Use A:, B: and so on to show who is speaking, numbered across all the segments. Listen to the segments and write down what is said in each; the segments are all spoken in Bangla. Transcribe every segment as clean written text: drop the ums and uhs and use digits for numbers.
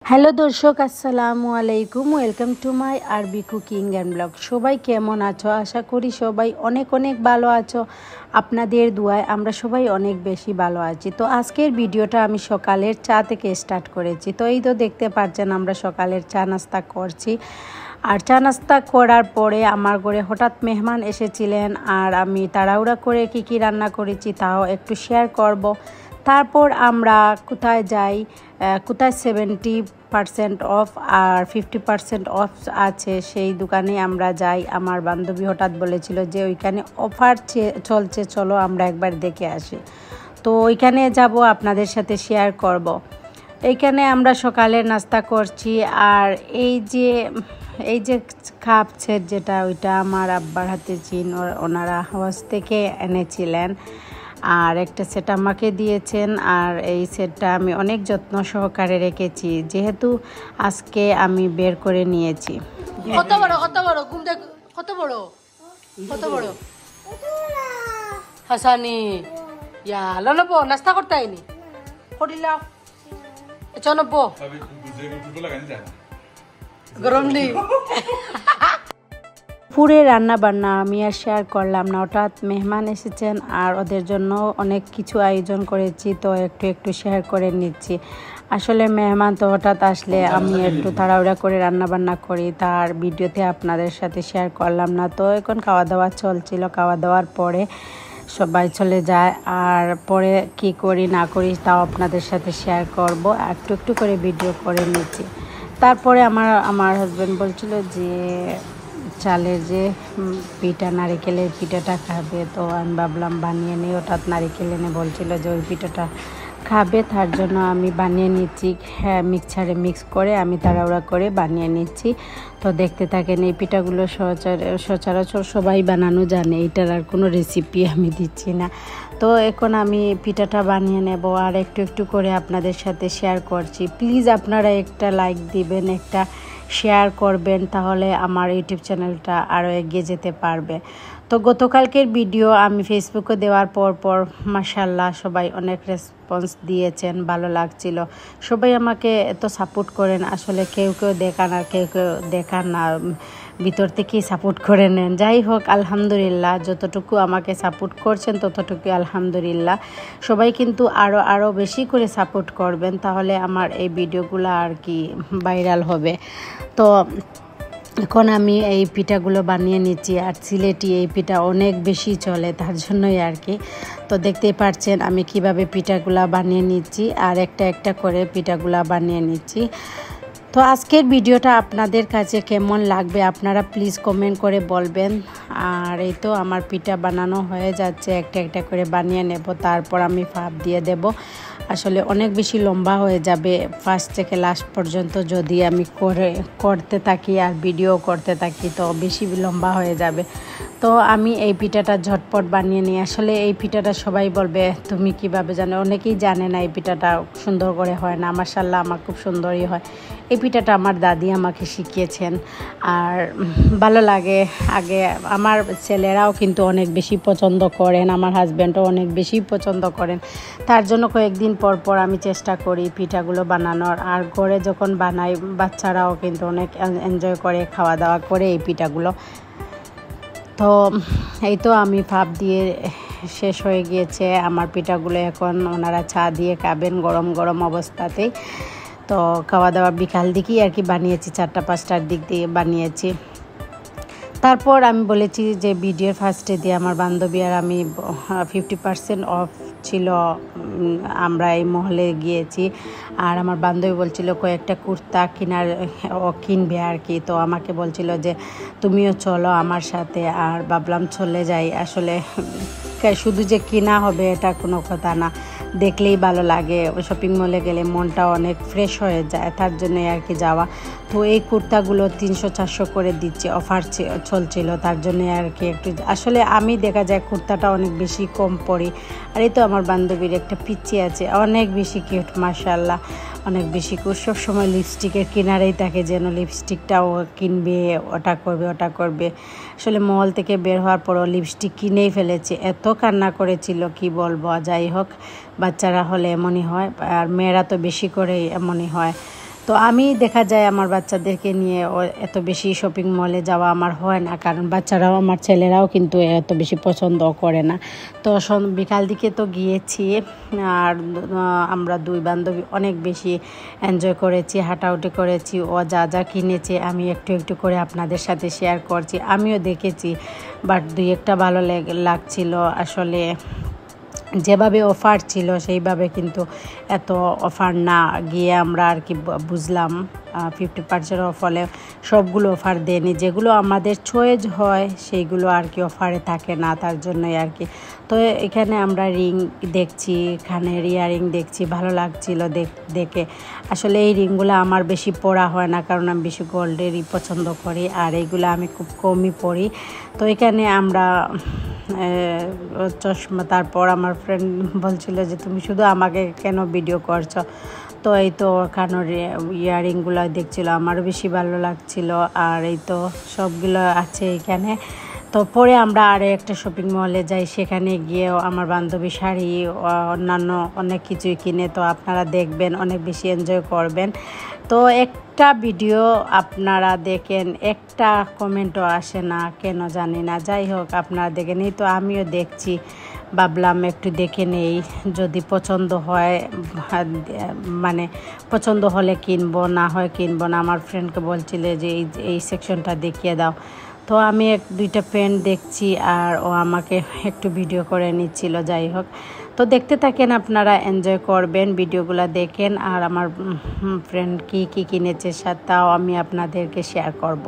A: হ্যালো দর্শক, আসসালামু আলাইকুম। ওয়েলকাম টু মাই আরবি কুকিং অ্যান্ড ব্লগ। সবাই কেমন আছো? আশা করি সবাই অনেক অনেক ভালো আছো। আপনাদের দুয়ায় আমরা সবাই অনেক বেশি ভালো আছি। তো আজকের ভিডিওটা আমি সকালের চা থেকে স্টার্ট করেছি। তো এই তো দেখতে পাচ্ছেন আমরা সকালের চা নাস্তা করছি। আর চা নাস্তা করার পরে আমার ঘরে হঠাৎ মেহমান এসেছিলেন, আর আমি তাড়াহুড়া করে কী রান্না করেছি তাও একটু শেয়ার করব। তারপর আমরা কোথায় যাই, কোথায় 70% অফ আর 50% অফ আছে সেই দোকানে আমরা যাই। আমার বান্ধবী হঠাৎ বলেছিল যে ওইখানে অফার চলছে, চলো আমরা একবার দেখে আসি। তো ওইখানে যাব, আপনাদের সাথে শেয়ার করব। এইখানে আমরা সকালে নাস্তা করছি। আর এই যে কাপ সেট যেটা, ওইটা আমার আব্বার হাতে ওনারা হাউস থেকে এনেছিলেন। আর একটা সেট আমাকে দিয়েছেন, আর এই সেটটা আমি অনেক যত্ন সহকারে রেখেছি, যেহেতু আজকে আমি বের করে নিয়েছি।
B: কত বড় ঘুম দেখ, কত বড় হাসানি ইয়া লনবো নাস্তা করতে আইনি করিলা চনবো গরম নেই।
A: পুরে রান্না বান্না আমি আর শেয়ার করলাম না, হঠাৎ মেহমান এসেছেন আর ওদের জন্য অনেক কিছু আয়োজন করেছি, তো একটু একটু শেয়ার করে নিচ্ছি। আসলে মেহমান তো হঠাৎ আসলে আমি একটু তাড়াহুড়া করে রান্না বান্না করি, তার ভিডিওতে আপনাদের সাথে শেয়ার করলাম না। তো এখন খাওয়া দাওয়া চলছিল, খাওয়া দাওয়ার পরে সবাই চলে যায়, আর পরে কি করি না করি তাও আপনাদের সাথে শেয়ার করব। একটু একটু করে ভিডিও করে নিচ্ছি। তারপরে আমার হাজব্যান্ড বলছিল যে চালের যে পিঠা, নারিকেলের পিঠাটা খাবে, তো আমি ভাবলাম বানিয়ে নিই। হঠাৎ নারিকেল এনে বলছিল যে ওই পিঠাটা খাবে, তার জন্য আমি বানিয়ে নিচ্ছি। হ্যাঁ, মিক্সারে মিক্স করে আমি তাড়াহুড়া করে বানিয়ে নিচ্ছি। তো দেখতে থাকেন। এই পিঠাগুলো সচরাচর সবাই বানানো জানে, এটার আর কোনো রেসিপি আমি দিচ্ছি না। তো এখন আমি পিঠাটা বানিয়ে নেব আর একটু একটু করে আপনাদের সাথে শেয়ার করছি। প্লিজ আপনারা একটা লাইক দিবেন, একটা শেয়ার করবেন, তাহলে আমার ইউটিউব চ্যানেলটা আরও এগিয়ে যেতে পারবে। তো গতকালকের ভিডিও আমি ফেসবুকে দেওয়ার পর মাশাআল্লাহ সবাই অনেক রেসপন্স দিয়েছেন, ভালো লাগছিল। সবাই আমাকে এত সাপোর্ট করেন, আসলে কেউ দেখান আর কেউ দেখান না, ভিতর থেকেই সাপোর্ট করে নেন। যাই হোক, আলহামদুলিল্লাহ, যতটুকু আমাকে সাপোর্ট করছেন ততটুকু আলহামদুলিল্লাহ। সবাই কিন্তু আরও বেশি করে সাপোর্ট করবেন, তাহলে আমার এই ভিডিওগুলো আর কি ভাইরাল হবে। তো এখন আমি এই পিঠাগুলো বানিয়ে নিচ্ছি, আর সিলেটি এই পিঠা অনেক বেশি চলে, তার জন্যই আর কি। তো দেখতেই পাচ্ছেন আমি কিভাবে পিঠাগুলা বানিয়ে নিচ্ছি, আর একটা একটা করে পিঠাগুলা বানিয়ে নিচ্ছি। তো আজকের ভিডিওটা আপনাদের কাছে কেমন লাগবে আপনারা প্লিজ কমেন্ট করে বলবেন। আর এই তো আমার পিঠা বানানো হয়ে যাচ্ছে, একটা একটা করে বানিয়ে নেব, তারপর আমি ভাপ দিয়ে দেব। আসলে অনেক বেশি লম্বা হয়ে যাবে ফার্স্ট থেকে লাস্ট পর্যন্ত যদি আমি করতে থাকি আর ভিডিও করতে থাকি, তো বেশি লম্বা হয়ে যাবে। তো আমি এই পিঠাটা ঝটপট বানিয়ে নিই। আসলে এই পিঠাটা সবাই বলবে তুমি কিভাবে জানো, অনেকেই জানে না এই পিঠাটা সুন্দর করে হয় না। মাশাআল্লাহ আমার খুব সুন্দরই হয়। এই পিঠাটা আমার দাদি আমাকে শিখিয়েছেন, আর ভালো লাগে। আগে আমার ছেলেরাও কিন্তু অনেক বেশি পছন্দ করেন, আমার হাজব্যান্ডও অনেক বেশি পছন্দ করেন। তার জন্য কয়েকদিন পর আমি চেষ্টা করি পিঠাগুলো বানানোর। আর ঘরে যখন বানাই বাচ্চারাও কিন্তু অনেক এনজয় করে, খাওয়া দাওয়া করে এই পিঠাগুলো। তো এই তো আমি ভাপ দিয়ে শেষ হয়ে গিয়েছে আমার পিঠাগুলো। এখন ওনারা চা দিয়ে খাবেন গরম গরম অবস্থাতেই। তো খাওয়া দাওয়া বিকাল দিকেই আর কি বানিয়েছি, 4টা-5টার দিক দিয়ে বানিয়েছি। তারপর আমি বলেছি যে ভিডিওর ফার্স্টে দিয়ে আমার বান্ধবী আর আমি 50% অফ ছিল, আমরা এই মহলে গিয়েছি। আর আমার বান্ধবী বলছিল কয়েকটা কুর্তা কিনবে আর কি। তো আমাকে বলছিল যে তুমিও চলো আমার সাথে, আর ভাবলাম চলে যাই। আসলে শুধু যে কিনা হবে এটা কোনো কথা না, দেখলেই ভালো লাগে। শপিং মলে গেলে মনটা অনেক ফ্রেশ হয়ে যায়, তার জন্যই আর কি যাওয়া। তো এই কুর্তাগুলো 300-400 করে দিচ্ছে, অফার চলছিল, তার জন্যই আর কি একটু। আসলে আমি দেখা যায় কুর্তাটা অনেক বেশি কম পরি। আর এই তো আমার বান্ধবীর একটা পিচ্চি আছে, অনেক বেশি কিউট মাশাআল্লাহ, অনেক বেশি কিউট। সবসময় লিপস্টিকের কিনারেই থাকে, যেন লিপস্টিকটাও কিনবে, ওটা করবে। আসলে মল থেকে বের হওয়ার পরও লিপস্টিক কিনেই ফেলেছে, এত কান্না করেছিল কি বলবো। যাই হোক, বাচ্চারা হলে এমনই হয়, আর মেয়েরা তো বেশি করেই এমনই হয়। তো আমি দেখা যায় আমার বাচ্চাদেরকে নিয়ে এত বেশি শপিং মলে যাওয়া আমার হয় না, কারণ বাচ্চারাও আমার ছেলেরাও কিন্তু এত বেশি পছন্দ করে না। তো বিকাল দিকে তো গিয়েছি, আর আমরা দুই বান্ধবী অনেক বেশি এনজয় করেছি, হাঁটাহুটি করেছি। ও যা যা কিনেছে আমি একটু একটু করে আপনাদের সাথে শেয়ার করছি। আমিও দেখেছি, বাট দুই একটা ভালো লাগছিল আসলে। যেভাবে অফার ছিল সেইভাবে কিন্তু এত অফার না গিয়ে আমরা আর কি বুঝলাম 50% অফ হলে সবগুলো অফার দেয়নি। যেগুলো আমাদের চয়েস হয় সেইগুলো আর কি অফারে থাকে না, তার জন্যই আর কি। তো এখানে আমরা রিং দেখছি, কানের ইয়ারিং দেখছি, ভালো লাগছিল দেখে। আসলে এই রিংগুলো আমার বেশি পরা হয় না, কারণ আমি বেশি গোল্ডেরই পছন্দ করি, আর এইগুলো আমি খুব কমই পরি। তো এখানে আমরা চশমা, তারপর আমার ফ্রেন্ড বলছিল যে তুমি শুধু আমাকে কেন ভিডিও করছো। তো এই তো কানের ইয়ারিংগুলো দেখছিল, আমারও বেশি ভালো লাগছিল। আর এই তো সবগুলো আছে এখানে। তো পরে আমরা আরও একটা শপিং মলে যাই, সেখানে গিয়েও আমার বান্ধবী শাড়ি অন্যান্য অনেক কিছুই কিনে। তো আপনারা দেখবেন, অনেক বেশি এনজয় করবেন। তো একটা ভিডিও আপনারা দেখেন, একটা কমেন্টও আসে না, কেন জানি না। যাই হোক, আপনারা দেখেন। এই তো আমিও দেখছি, ভাবলাম একটু দেখে নেই, যদি পছন্দ হয়, মানে পছন্দ হলে কিনবো, না হয় কিনবো না। আমার ফ্রেন্ডকে বলছিলে যে এই সেকশনটা দেখিয়ে দাও। তো আমি দুইটা প্যান্ট দেখছি, আর ও আমাকে একটু ভিডিও করে নিচ্ছিল। যাই হোক, তো দেখতে থাকেন, আপনারা এনজয় করবেন, ভিডিওগুলো দেখেন। আর আমার ফ্রেন্ড কি কি কিনেছে তাও আমি আপনাদেরকে শেয়ার করব।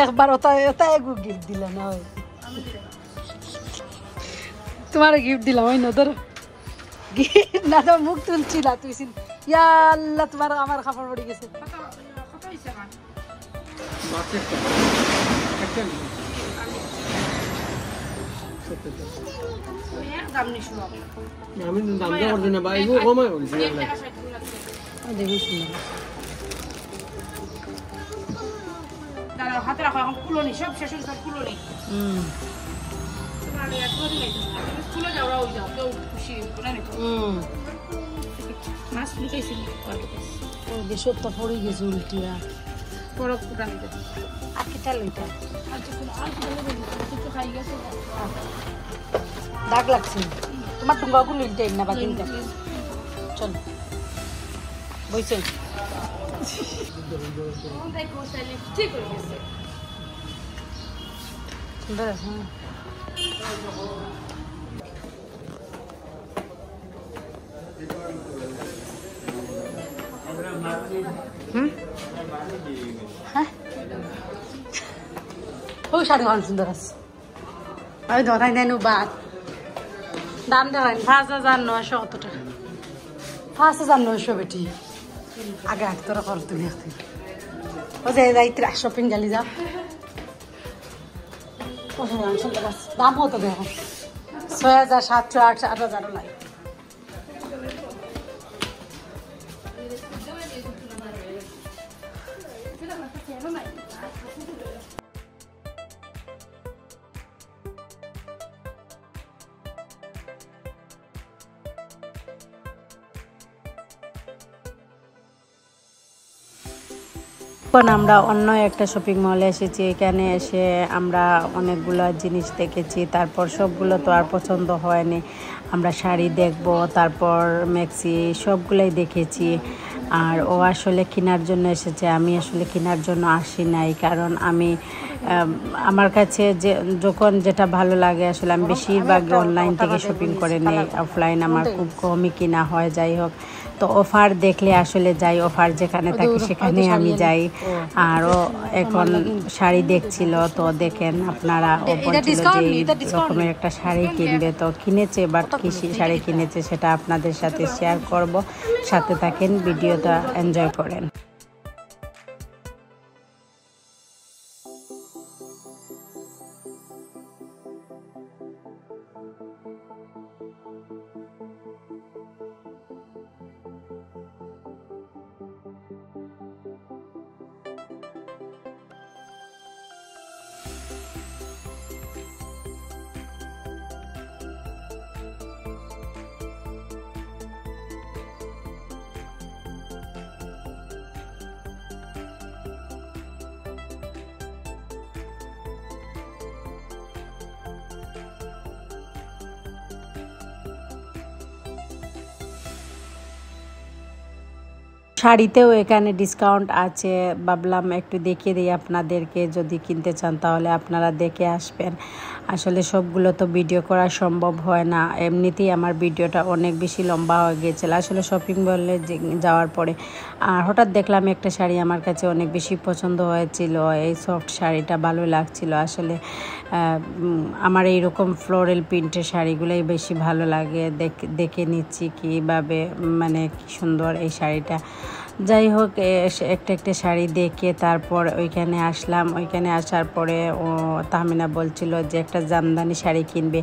A: একবার ওটাই গিফট দিলাম না, তোমার গিফট দিলাম ওই না, ধরো গিফট না, তোমার মুখ তুলছি না তুই। ইয়া আল্লাহ, তোমার আমার খাবার পড়ে গেছে।
C: আমি দাম দেওয়ার জন্য বা এগুলো কমাই বলছি
B: হাতে রাখো, এখন কুলোনি সব শেষ হয়ে সব কুলোনি। খুলে যাও, রাও যাও, কেউ খুশি মাছ লুকাইছি
A: সবটা পড়ে গেছে উল্টিয়া।
B: পরক কুটানিতে
A: আর কিটা লইটা
B: খাই গেছে,
A: দাগ লাগছে। তোমার টুঙ্গাগুলো উল্টে না বা কিনতে চল বইছে।
B: ঠিক হয়ে গেছে,
A: সুন্দর আছে। হুম হ্যাঁ ওই শাড়ি অনেক সুন্দর আছে ওই ধরাই দেন বাদ দাম দেওয়ান 5,900 কত টাকা 5,900 বেটি আগে আট তোরা কর তুমি ও যে যাই শপিং গেলি যা দাম কত দেখো 6,700 8,000 লাগে এখন আমরা অন্য একটা শপিং মলে এসেছি এখানে এসে আমরা অনেকগুলো জিনিস দেখেছি তারপর সবগুলো তো আর পছন্দ হয়নি আমরা শাড়ি দেখব তারপর ম্যাক্সি সবগুলোই দেখেছি আর ও আসলে কেনার জন্য এসেছে আমি আসলে কেনার জন্য আসি নাই কারণ আমি আমার কাছে যে যখন যেটা ভালো লাগে আসলে আমি বেশিরভাগ অনলাইন থেকে শপিং করে নিই অফলাইন আমার খুব কমই কিনা হয় যাই হোক তো অফার দেখলে আসলে যাই অফার যেখানে থাকে সেখানে আমি যাই আর ও এখন শাড়ি দেখছিল তো দেখেন আপনারা ও বলছিল যে রকমের একটা শাড়ি কিনবে তো কিনেছে বাট কি শাড়ি কিনেছে সেটা আপনাদের সাথে শেয়ার করব সাথে থাকেন ভিডিওটা এনজয় করেন শাড়িতেও এখানে ডিসকাউন্ট আছে ভাবলাম একটু দেখিয়ে দিই আপনাদেরকে যদি কিনতে চান তাহলে আপনারা দেখে আসবেন আসলে সবগুলো তো ভিডিও করা সম্ভব হয় না এমনিতেই আমার ভিডিওটা অনেক বেশি লম্বা হয়ে গিয়েছিল আসলে শপিং মলে যাওয়ার পরে আর হঠাৎ দেখলাম একটা শাড়ি আমার কাছে অনেক বেশি পছন্দ হয়েছিল এই সফট শাড়িটা ভালো লাগছিল আসলে আমার এইরকম ফ্লোরাল প্রিন্টের শাড়িগুলোই বেশি ভালো লাগে দেখে নিচ্ছি কীভাবে মানে কি সুন্দর এই শাড়িটা যাই হোক একটা শাড়ি দেখে তারপর ওইখানে আসলাম ওইখানে আসার পরে ও তাহমিনা বলছিল যে একটা জামদানি শাড়ি কিনবে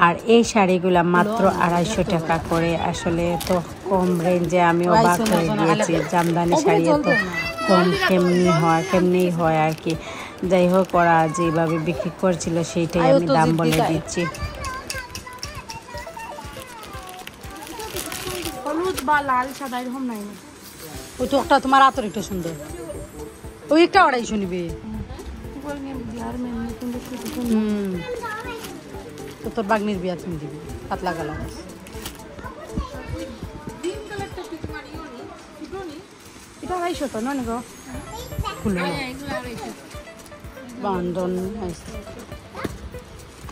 A: আর এই শাড়িগুলো মাত্র 250 টাকা করে আসলে তো কম রেঞ্জে আমি অবাক হয়ে গিয়েছি জামদানি শাড়ি তো কম কেমনি হয় আর কি যাই হোক ওরা যেভাবে বিক্রি করছিল সেইটাই আমি দাম বলে দিচ্ছি
B: হলুদ বা লাল সাদা এরকম নাই
A: ওই তো একটা তোমার আতর একটা সুন্দর ওই একটা 250 নিবে তো তোর বাগনির বিয়া তুমি দিবি পাতলা কালার এটা 250 তো না গো খুলে বান্ধন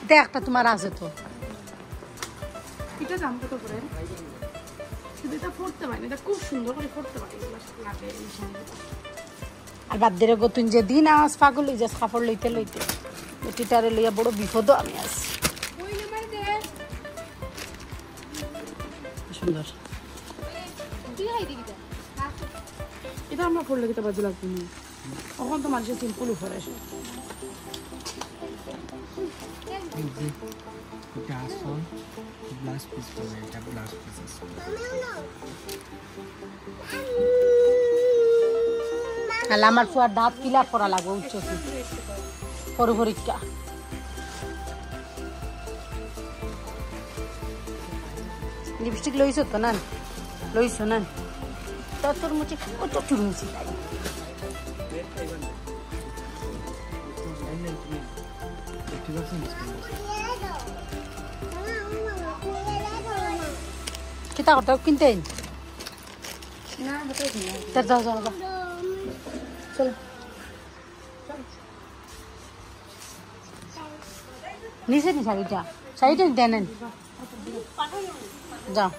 A: এটা একটা তোমার আছে তো
B: এটা দাম কত করে এটা পড়তে পারি এটা খুব সুন্দর করে পড়তে পারি লাগে
A: আর বাদ দিয়ে গো তুই যে দিন আস পাগল হয়ে যাস কাপড় লইতে এটিটারে লইয়া বড় বিপদ আমি আছি সুন্দর
B: এটা আমরা পড়লে কিতা বাজে লাগবে না তখন তো মানুষের সিম্পলই পরে
C: এটা আসল ব্লাউজ পিস করে এটা ব্লাউজ পিস
A: আর আমার ফুয়ার দাঁত কিলা করা লাগবে উচ্চ পরীক্ষা লিপস্টিক লইছো তো না লইছো না তোর মুচি ও তো চুর মুচি তাই kita kau tahu kinten terjauh jauh apa চলো নিচে নি শাড়িটা দেন যাও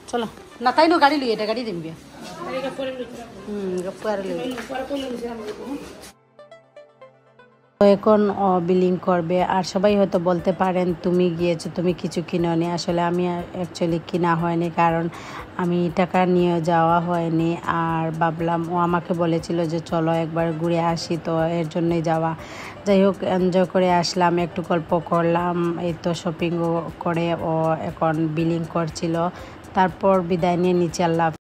A: চলো না তাই নো গাড়ি লই এটা গাড়ি দিবি
B: এটা পরে লইতে
A: পরে লই
B: পরে কইলে লইতে আমি
A: তো এখন বিলিং করবে আর সবাই হয়তো বলতে পারেন তুমি গিয়েছো তুমি কিছু কিনোনি আসলে আমি অ্যাকচুয়ালি কিনা হয়নি কারণ আমি টাকা নিয়ে যাওয়া হয়নি আর ভাবলাম ও আমাকে বলেছিল যে চলো একবার ঘুরে আসি তো এর জন্যই যাওয়া যাই হোক এনজয় করে আসলাম একটু গল্প করলাম এই তো শপিংও করে ও এখন বিলিং করছিল তারপর বিদায় নিয়ে নিচে আল্লাহ